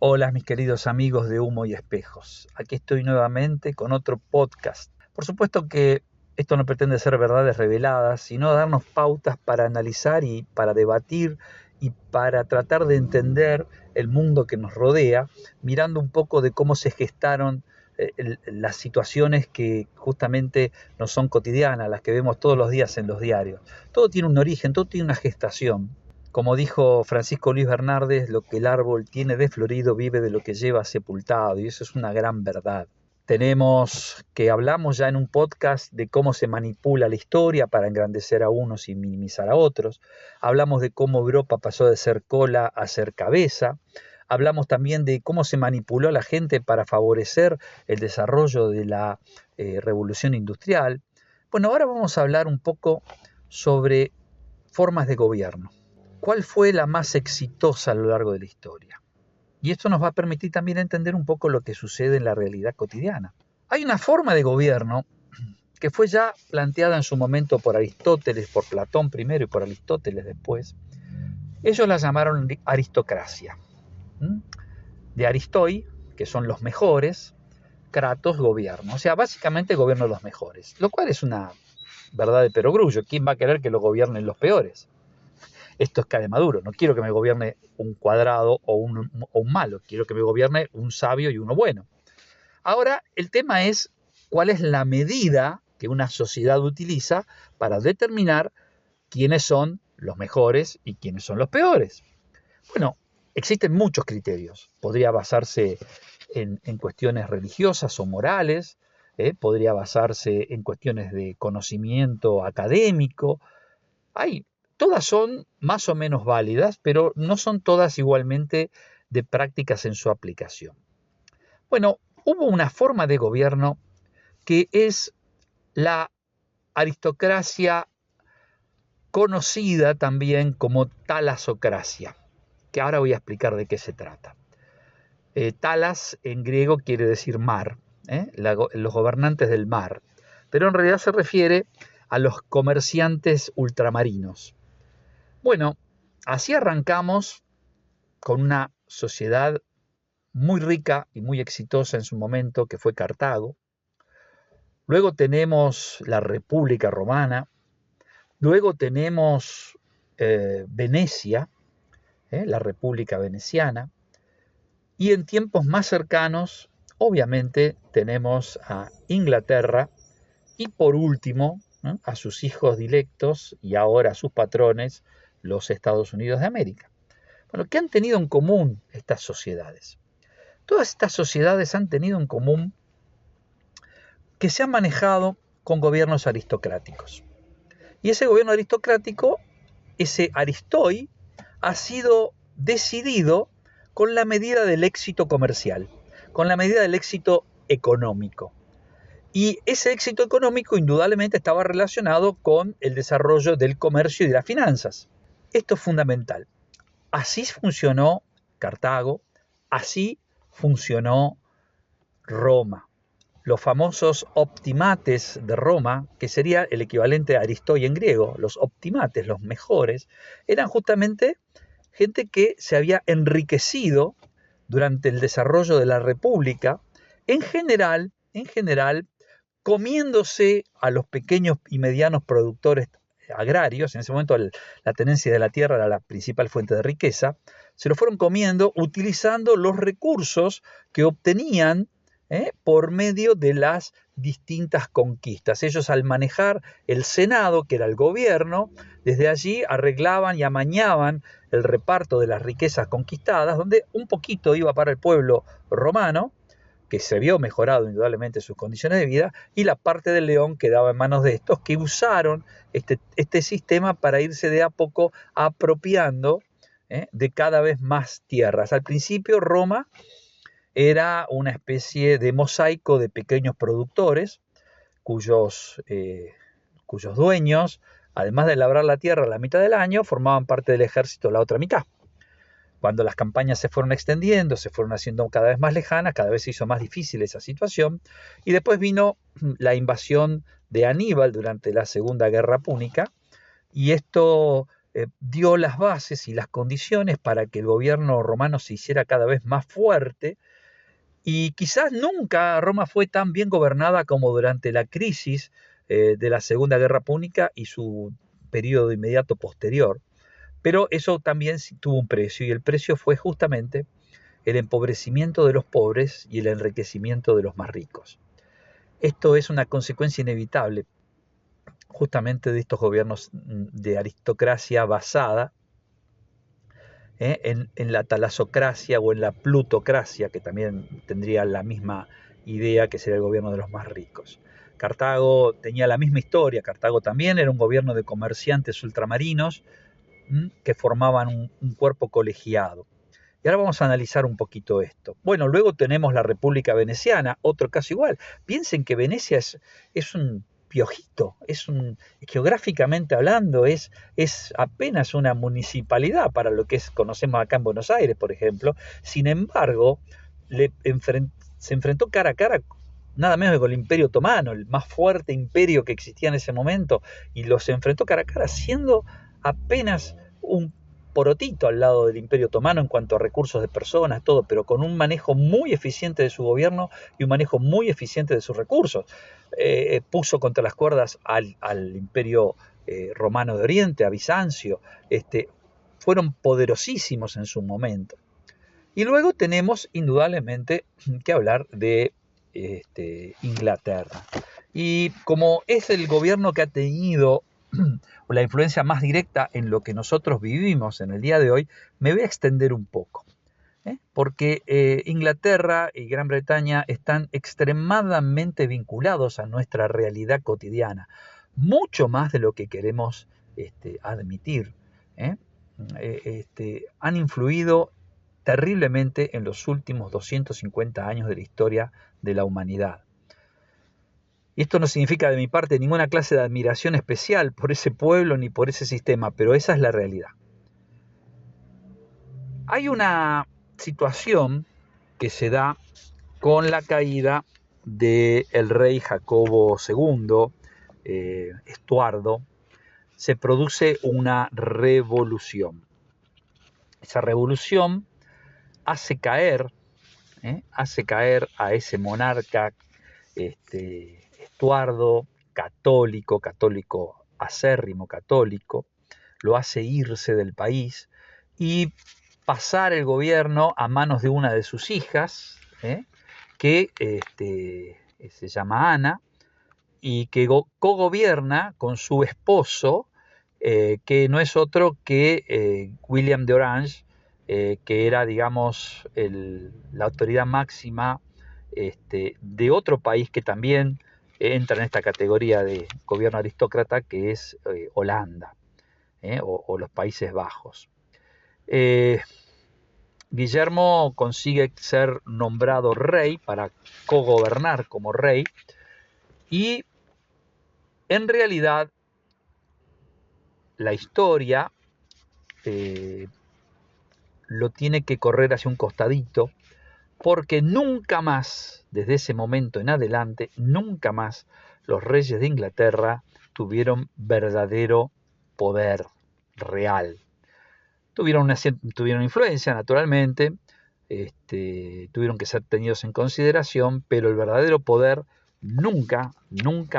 Hola mis queridos amigos de Humo y Espejos, aquí estoy nuevamente con otro podcast. Por supuesto que esto no pretende ser verdades reveladas, sino darnos pautas para analizar y para debatir y para tratar de entender el mundo que nos rodea, mirando un poco de cómo se gestaron las situaciones que justamente no son cotidianas, las que vemos todos los días en los diarios. Todo tiene un origen, todo tiene una gestación. Como dijo Francisco Luis Bernardes, lo que el árbol tiene de florido vive de lo que lleva sepultado, y eso es una gran verdad. Tenemos que hablamos ya en un podcast de cómo se manipula la historia para engrandecer a unos y minimizar a otros. Hablamos de cómo Europa pasó de ser cola a ser cabeza. Hablamos también de cómo se manipuló a la gente para favorecer el desarrollo de la revolución industrial. Bueno, ahora vamos a hablar un poco sobre formas de gobierno. ¿Cuál fue la más exitosa a lo largo de la historia? Y esto nos va a permitir también entender un poco lo que sucede en la realidad cotidiana. Hay una forma de gobierno que fue ya planteada en su momento por Aristóteles, por Platón primero y por Aristóteles después. Ellos la llamaron aristocracia. De Aristoi, que son los mejores, Kratos, gobierno. O sea, básicamente gobierno de los mejores, lo cual es una verdad de perogrullo. ¿Quién va a querer que lo gobiernen los peores? Esto es cae Maduro, no quiero que me gobierne un cuadrado o un malo, quiero que me gobierne un sabio y uno bueno. Ahora, el tema es cuál es la medida que una sociedad utiliza para determinar quiénes son los mejores y quiénes son los peores. Bueno, existen muchos criterios. Podría basarse en cuestiones religiosas o morales, podría basarse en cuestiones de conocimiento académico. Todas son más o menos válidas, pero no son todas igualmente de prácticas en su aplicación. Bueno, hubo una forma de gobierno que es la aristocracia conocida también como talasocracia, que ahora voy a explicar de qué se trata. Talas en griego quiere decir mar, los gobernantes del mar, pero en realidad se refiere a los comerciantes ultramarinos. Bueno, así arrancamos con una sociedad muy rica y muy exitosa en su momento, que fue Cartago. Luego tenemos la República Romana. Luego tenemos Venecia, la República Veneciana. Y en tiempos más cercanos, obviamente, tenemos a Inglaterra y por último, a sus hijos directos y ahora a sus patrones, los Estados Unidos de América. Bueno, ¿qué han tenido en común estas sociedades? Todas estas sociedades han tenido en común que se han manejado con gobiernos aristocráticos. Y ese gobierno aristocrático, ese aristoi, ha sido decidido con la medida del éxito comercial, con la medida del éxito económico. Y ese éxito económico indudablemente estaba relacionado con el desarrollo del comercio y de las finanzas. Esto es fundamental. Así funcionó Cartago, así funcionó Roma. Los famosos optimates de Roma, que sería el equivalente a Aristoi en griego, los optimates, los mejores, eran justamente gente que se había enriquecido durante el desarrollo de la República, en general, comiéndose a los pequeños y medianos productores agrarios. En ese momento la tenencia de la tierra era la principal fuente de riqueza. Se lo fueron comiendo utilizando los recursos que obtenían por medio de las distintas conquistas. Ellos, al manejar el Senado, que era el gobierno, desde allí arreglaban y amañaban el reparto de las riquezas conquistadas, donde un poquito iba para el pueblo romano, que se vio mejorado indudablemente sus condiciones de vida, y la parte del león quedaba en manos de estos, que usaron este sistema para irse de a poco apropiando de cada vez más tierras. Al principio Roma era una especie de mosaico de pequeños productores, cuyos dueños, además de labrar la tierra la mitad del año, formaban parte del ejército la otra mitad. Cuando las campañas se fueron extendiendo, se fueron haciendo cada vez más lejanas, cada vez se hizo más difícil esa situación, y después vino la invasión de Aníbal durante la Segunda Guerra Púnica, y esto dio las bases y las condiciones para que el gobierno romano se hiciera cada vez más fuerte, y quizás nunca Roma fue tan bien gobernada como durante la crisis de la Segunda Guerra Púnica y su periodo inmediato posterior. Pero eso también tuvo un precio, y el precio fue justamente el empobrecimiento de los pobres y el enriquecimiento de los más ricos. Esto es una consecuencia inevitable justamente de estos gobiernos de aristocracia basada en la talasocracia o en la plutocracia, que también tendría la misma idea, que sería el gobierno de los más ricos. Cartago tenía la misma historia. Cartago también era un gobierno de comerciantes ultramarinos que formaban un cuerpo colegiado. Y ahora vamos a analizar un poquito esto. Bueno, luego tenemos la República Veneciana, otro caso igual. Piensen que Venecia es un piojito, geográficamente hablando, es apenas una municipalidad para lo que conocemos acá en Buenos Aires, por ejemplo. Sin embargo, se enfrentó cara a cara nada menos que con el Imperio Otomano, el más fuerte imperio que existía en ese momento, y los enfrentó cara a cara siendo apenas un porotito al lado del Imperio Otomano en cuanto a recursos de personas, todo, pero con un manejo muy eficiente de su gobierno y un manejo muy eficiente de sus recursos. Puso contra las cuerdas al Imperio Romano de Oriente, a Bizancio. Fueron poderosísimos en su momento. Y luego tenemos indudablemente que hablar de Inglaterra. Y como es el gobierno que ha tenido la influencia más directa en lo que nosotros vivimos en el día de hoy, me voy a extender un poco. Porque Inglaterra y Gran Bretaña están extremadamente vinculados a nuestra realidad cotidiana, mucho más de lo que queremos admitir. Han influido terriblemente en los últimos 250 años de la historia de la humanidad. Y esto no significa de mi parte ninguna clase de admiración especial por ese pueblo ni por ese sistema, pero esa es la realidad. Hay una situación que se da con la caída del rey Jacobo II, Estuardo. Se produce una revolución. Esa revolución hace caer a ese monarca Estuardo, católico acérrimo católico, lo hace irse del país y pasar el gobierno a manos de una de sus hijas, que se llama Ana, y que cogobierna con su esposo, que no es otro que William de Orange, que era, digamos, la autoridad máxima de otro país que también entra en esta categoría de gobierno aristócrata, que es Holanda, o los Países Bajos. Guillermo consigue ser nombrado rey para cogobernar como rey, y en realidad la historia lo tiene que correr hacia un costadito, porque nunca más, desde ese momento en adelante, nunca más los reyes de Inglaterra tuvieron verdadero poder real. Tuvieron influencia, naturalmente, tuvieron que ser tenidos en consideración, pero el verdadero poder nunca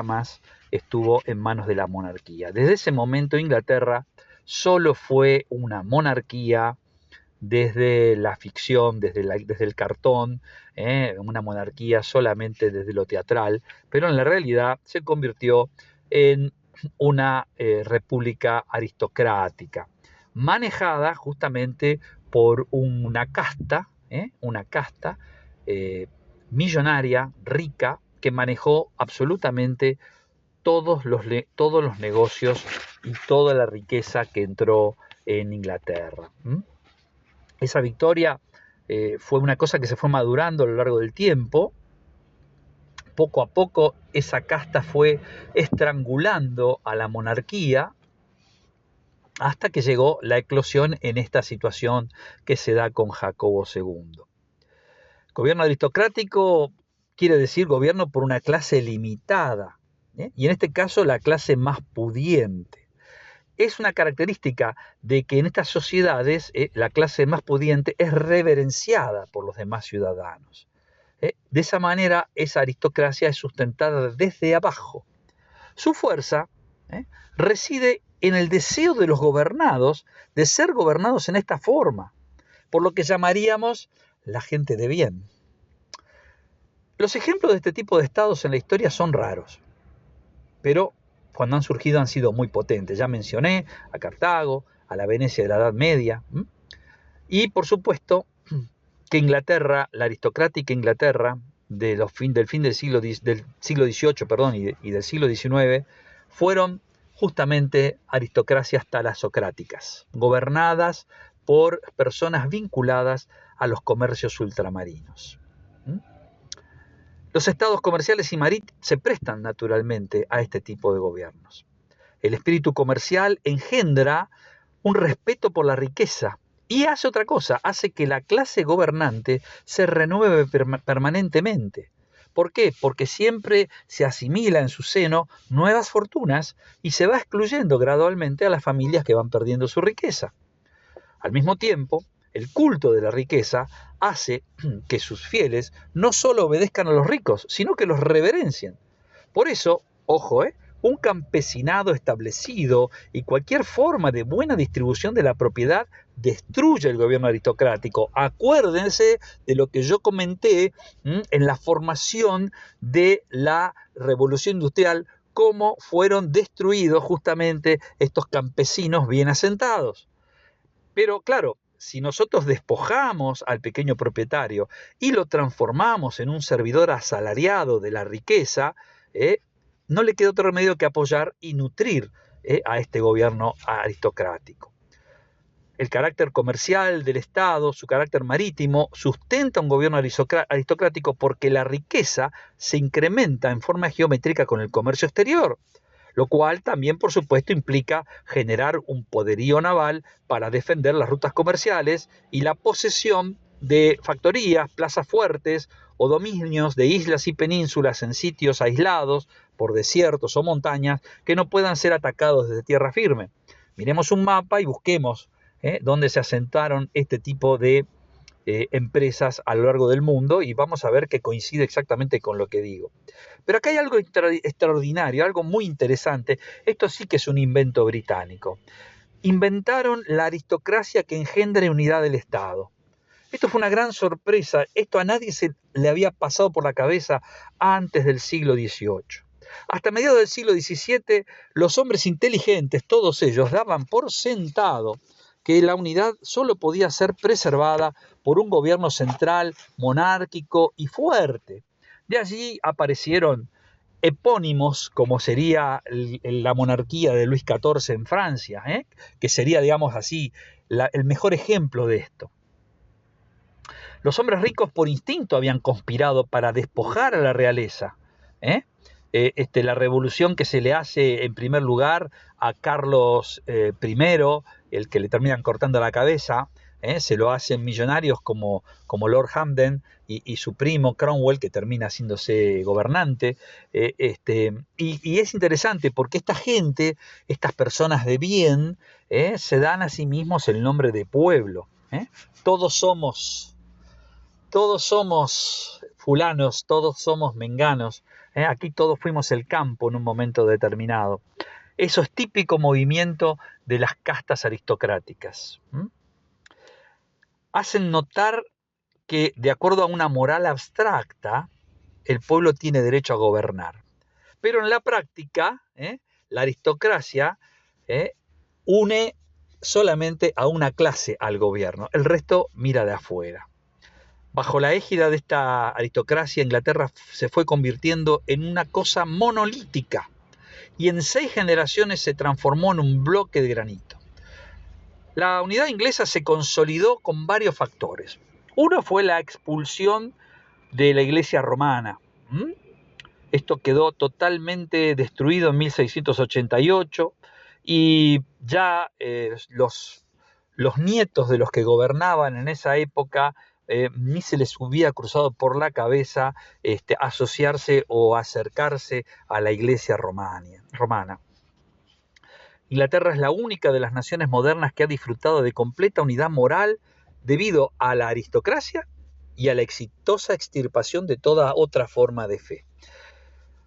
más estuvo en manos de la monarquía. Desde ese momento Inglaterra solo fue una monarquía desde la ficción, desde el cartón, una monarquía solamente desde lo teatral, pero en la realidad se convirtió en una república aristocrática, manejada justamente por una casta millonaria, rica, que manejó absolutamente todos los negocios y toda la riqueza que entró en Inglaterra. Esa victoria fue una cosa que se fue madurando a lo largo del tiempo. Poco a poco esa casta fue estrangulando a la monarquía, hasta que llegó la eclosión en esta situación que se da con Jacobo II. Gobierno aristocrático quiere decir gobierno por una clase limitada, y en este caso la clase más pudiente. es una característica de que en estas sociedades la clase más pudiente es reverenciada por los demás ciudadanos. De esa manera, esa aristocracia es sustentada desde abajo. Su fuerza reside en el deseo de los gobernados de ser gobernados en esta forma, por lo que llamaríamos la gente de bien. Los ejemplos de este tipo de estados en la historia son raros, pero cuando han surgido han sido muy potentes. Ya mencioné a Cartago, a la Venecia de la Edad Media, y por supuesto que Inglaterra, la aristocrática Inglaterra del fin del siglo XVIII y del siglo XIX, fueron justamente aristocracias talasocráticas, gobernadas por personas vinculadas a los comercios ultramarinos. Los estados comerciales y marítimos se prestan naturalmente a este tipo de gobiernos. El espíritu comercial engendra un respeto por la riqueza y hace otra cosa, hace que la clase gobernante se renueve permanentemente. ¿Por qué? Porque siempre se asimila en su seno nuevas fortunas y se va excluyendo gradualmente a las familias que van perdiendo su riqueza. Al mismo tiempo, el culto de la riqueza hace que sus fieles no solo obedezcan a los ricos, sino que los reverencien. Por eso, ojo, un campesinado establecido y cualquier forma de buena distribución de la propiedad destruye el gobierno aristocrático. Acuérdense de lo que yo comenté en la formación de la Revolución Industrial, cómo fueron destruidos justamente estos campesinos bien asentados. Pero claro, si nosotros despojamos al pequeño propietario y lo transformamos en un servidor asalariado de la riqueza, no le queda otro remedio que apoyar y nutrir a este gobierno aristocrático. El carácter comercial del Estado, su carácter marítimo, sustenta un gobierno aristocrático porque la riqueza se incrementa en forma geométrica con el comercio exterior, lo cual también, por supuesto, implica generar un poderío naval para defender las rutas comerciales y la posesión de factorías, plazas fuertes o dominios de islas y penínsulas en sitios aislados por desiertos o montañas que no puedan ser atacados desde tierra firme. Miremos un mapa y busquemos dónde se asentaron este tipo de empresas a lo largo del mundo y vamos a ver que coincide exactamente con lo que digo. Pero acá hay algo extraordinario, algo muy interesante. Esto sí que es un invento británico. Inventaron la aristocracia que engendra unidad del Estado. Esto fue una gran sorpresa. Esto a nadie se le había pasado por la cabeza antes del siglo XVIII. Hasta mediados del siglo XVII, los hombres inteligentes, todos ellos, daban por sentado que la unidad solo podía ser preservada por un gobierno central, monárquico y fuerte. De allí aparecieron epónimos, como sería la monarquía de Luis XIV en Francia, que sería, digamos así, el mejor ejemplo de esto. Los hombres ricos por instinto habían conspirado para despojar a la realeza. La revolución que se le hace en primer lugar a Carlos I, el que le terminan cortando la cabeza, se lo hacen millonarios como Lord Hampden y su primo Cromwell, que termina haciéndose gobernante. Y es interesante porque esta gente, estas personas de bien, se dan a sí mismos el nombre de pueblo. Todos somos fulanos, todos somos menganos. Aquí todos fuimos el campo en un momento determinado. Eso es típico movimiento de las castas aristocráticas. Hacen notar que, de acuerdo a una moral abstracta, el pueblo tiene derecho a gobernar. Pero en la práctica, la aristocracia une solamente a una clase al gobierno. El resto mira de afuera. Bajo la égida de esta aristocracia, Inglaterra se fue convirtiendo en una cosa monolítica y en 6 generaciones se transformó en un bloque de granito. La unidad inglesa se consolidó con varios factores. Uno fue la expulsión de la iglesia romana. Esto quedó totalmente destruido en 1688 y ya los nietos de los que gobernaban en esa época ni se les hubiera cruzado por la cabeza asociarse o acercarse a la iglesia romana. Inglaterra es la única de las naciones modernas que ha disfrutado de completa unidad moral debido a la aristocracia y a la exitosa extirpación de toda otra forma de fe.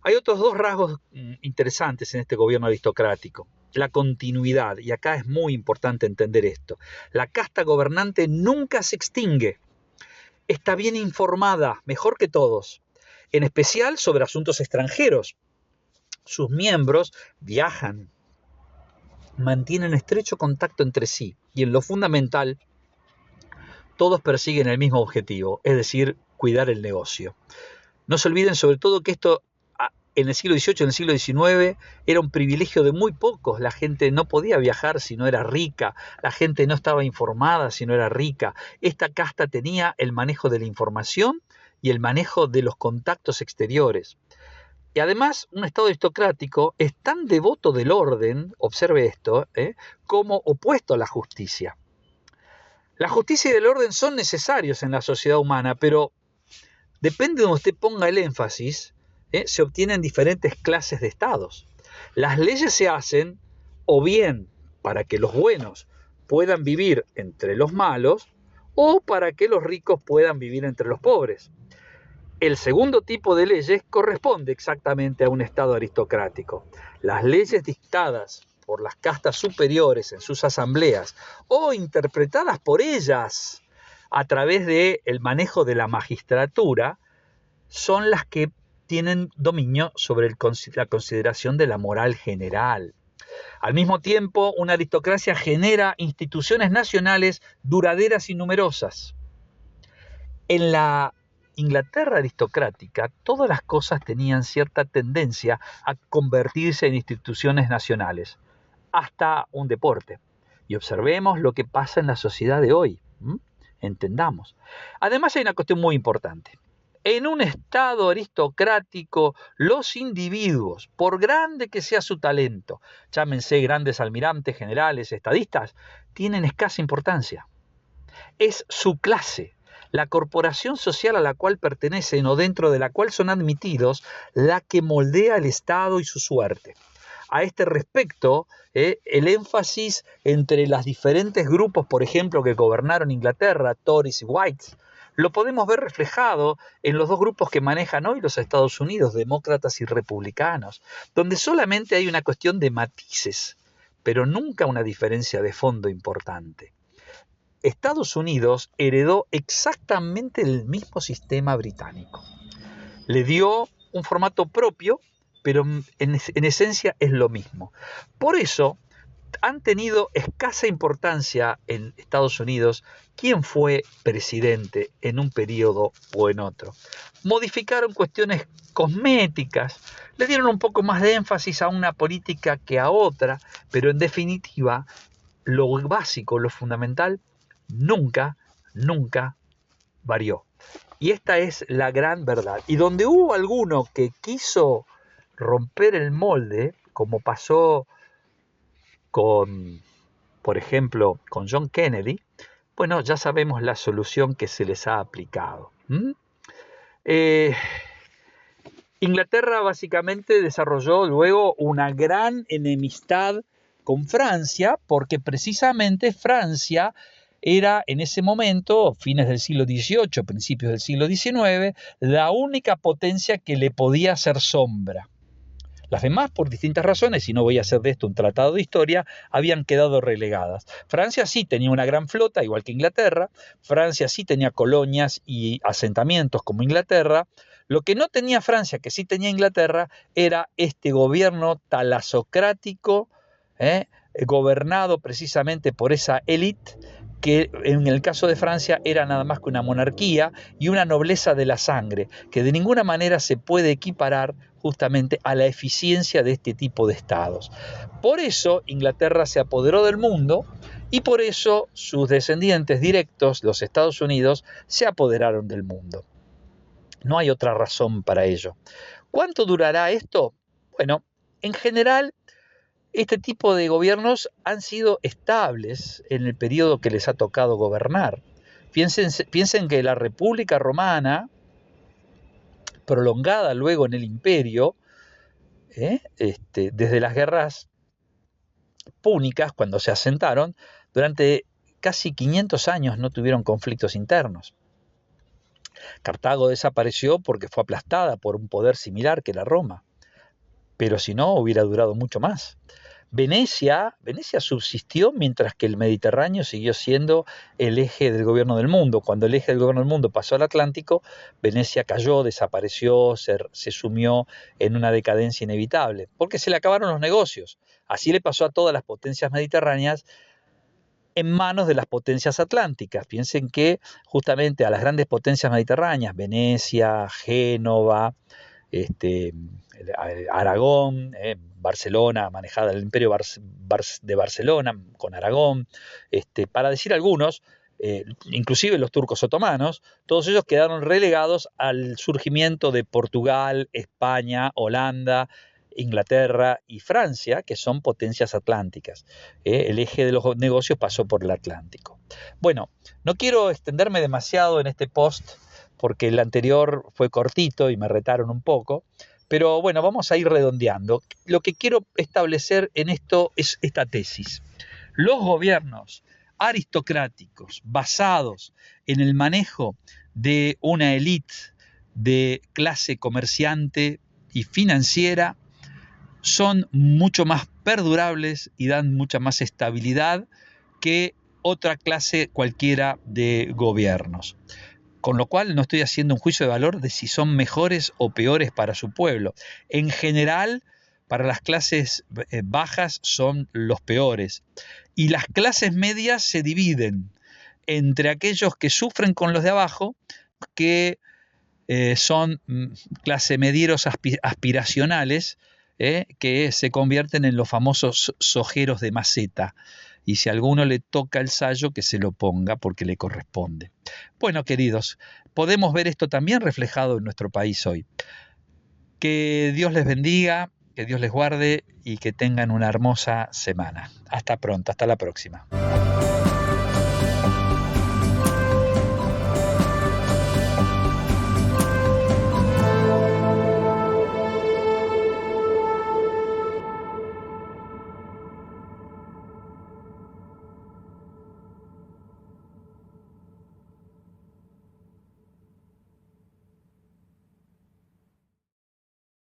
Hay otros dos rasgos interesantes en este gobierno aristocrático. La continuidad, y acá es muy importante entender esto. La casta gobernante nunca se extingue. Está bien informada, mejor que todos, en especial sobre asuntos extranjeros. Sus miembros viajan, mantienen estrecho contacto entre sí y en lo fundamental, todos persiguen el mismo objetivo, es decir, cuidar el negocio. No se olviden sobre todo que esto en el siglo XVIII, en el siglo XIX, era un privilegio de muy pocos. La gente no podía viajar si no era rica, la gente no estaba informada si no era rica. Esta casta tenía el manejo de la información y el manejo de los contactos exteriores. Y además, un Estado aristocrático es tan devoto del orden, observe esto, como opuesto a la justicia. La justicia y el orden son necesarios en la sociedad humana, pero depende de donde usted ponga el énfasis, se obtienen diferentes clases de estados. Las leyes se hacen o bien para que los buenos puedan vivir entre los malos o para que los ricos puedan vivir entre los pobres. El segundo tipo de leyes corresponde exactamente a un estado aristocrático. Las leyes dictadas por las castas superiores en sus asambleas o interpretadas por ellas a través del manejo de la magistratura son las que tienen dominio sobre la consideración de la moral general. Al mismo tiempo, una aristocracia genera instituciones nacionales duraderas y numerosas. En la Inglaterra aristocrática, todas las cosas tenían cierta tendencia a convertirse en instituciones nacionales, hasta un deporte. Y observemos lo que pasa en la sociedad de hoy. Entendamos. Además, hay una cuestión muy importante. En un estado aristocrático, los individuos, por grande que sea su talento, llámense grandes almirantes, generales, estadistas, tienen escasa importancia. Es su clase, la corporación social a la cual pertenecen o dentro de la cual son admitidos, la que moldea el Estado y su suerte. A este respecto, el énfasis entre los diferentes grupos, por ejemplo, que gobernaron Inglaterra, Tories y Whites, lo podemos ver reflejado en los dos grupos que manejan hoy los Estados Unidos, demócratas y republicanos, donde solamente hay una cuestión de matices, pero nunca una diferencia de fondo importante. Estados Unidos heredó exactamente el mismo sistema británico. Le dio un formato propio, pero en esencia es lo mismo. Por eso han tenido escasa importancia en Estados Unidos quién fue presidente en un periodo o en otro. Modificaron cuestiones cosméticas, le dieron un poco más de énfasis a una política que a otra, pero en definitiva, lo básico, lo fundamental, nunca varió. Y esta es la gran verdad. Y donde hubo alguno que quiso romper el molde, como pasó por ejemplo, con John Kennedy, bueno, ya sabemos la solución que se les ha aplicado. Inglaterra básicamente desarrolló luego una gran enemistad con Francia, porque precisamente Francia era en ese momento, fines del siglo XVIII, principios del siglo XIX, la única potencia que le podía hacer sombra. Las demás, por distintas razones, y no voy a hacer de esto un tratado de historia, habían quedado relegadas. Francia sí tenía una gran flota, igual que Inglaterra. Francia sí tenía colonias y asentamientos como Inglaterra. Lo que no tenía Francia, que sí tenía Inglaterra, era este gobierno talasocrático, gobernado precisamente por esa élite, que en el caso de Francia era nada más que una monarquía y una nobleza de la sangre, que de ninguna manera se puede equiparar justamente a la eficiencia de este tipo de estados. Por eso Inglaterra se apoderó del mundo y por eso sus descendientes directos, los Estados Unidos, se apoderaron del mundo. No hay otra razón para ello. ¿Cuánto durará esto? Bueno, en general, este tipo de gobiernos han sido estables en el periodo que les ha tocado gobernar. Piensen que la República Romana, prolongada luego en el Imperio, desde las guerras púnicas, cuando se asentaron, durante casi 500 años no tuvieron conflictos internos. Cartago desapareció porque fue aplastada por un poder similar que era Roma, pero si no hubiera durado mucho más. Venecia subsistió mientras que el Mediterráneo siguió siendo el eje del gobierno del mundo. Cuando el eje del gobierno del mundo pasó al Atlántico, Venecia cayó, desapareció, se sumió en una decadencia inevitable, porque se le acabaron los negocios. Así le pasó a todas las potencias mediterráneas en manos de las potencias atlánticas. Piensen que justamente a las grandes potencias mediterráneas, Venecia, Génova, Aragón, Barcelona, manejada el imperio de Barcelona con Aragón, para decir algunos, inclusive los turcos otomanos, todos ellos quedaron relegados al surgimiento de Portugal, España, Holanda, Inglaterra y Francia, que son potencias atlánticas. El eje de los negocios pasó por el Atlántico. Bueno, no quiero extenderme demasiado en este post, porque el anterior fue cortito y me retaron un poco, pero bueno, vamos a ir redondeando. Lo que quiero establecer en esto es esta tesis. Los gobiernos aristocráticos basados en el manejo de una élite de clase comerciante y financiera son mucho más perdurables y dan mucha más estabilidad que otra clase cualquiera de gobiernos. Con lo cual no estoy haciendo un juicio de valor de si son mejores o peores para su pueblo. En general, para las clases bajas son los peores. Y las clases medias se dividen entre aquellos que sufren con los de abajo, que son clase medieros aspiracionales, que se convierten en los famosos sojeros de maceta. Y si a alguno le toca el sayo, que se lo ponga porque le corresponde. Bueno, queridos, podemos ver esto también reflejado en nuestro país hoy. Que Dios les bendiga, que Dios les guarde y que tengan una hermosa semana. Hasta pronto, hasta la próxima.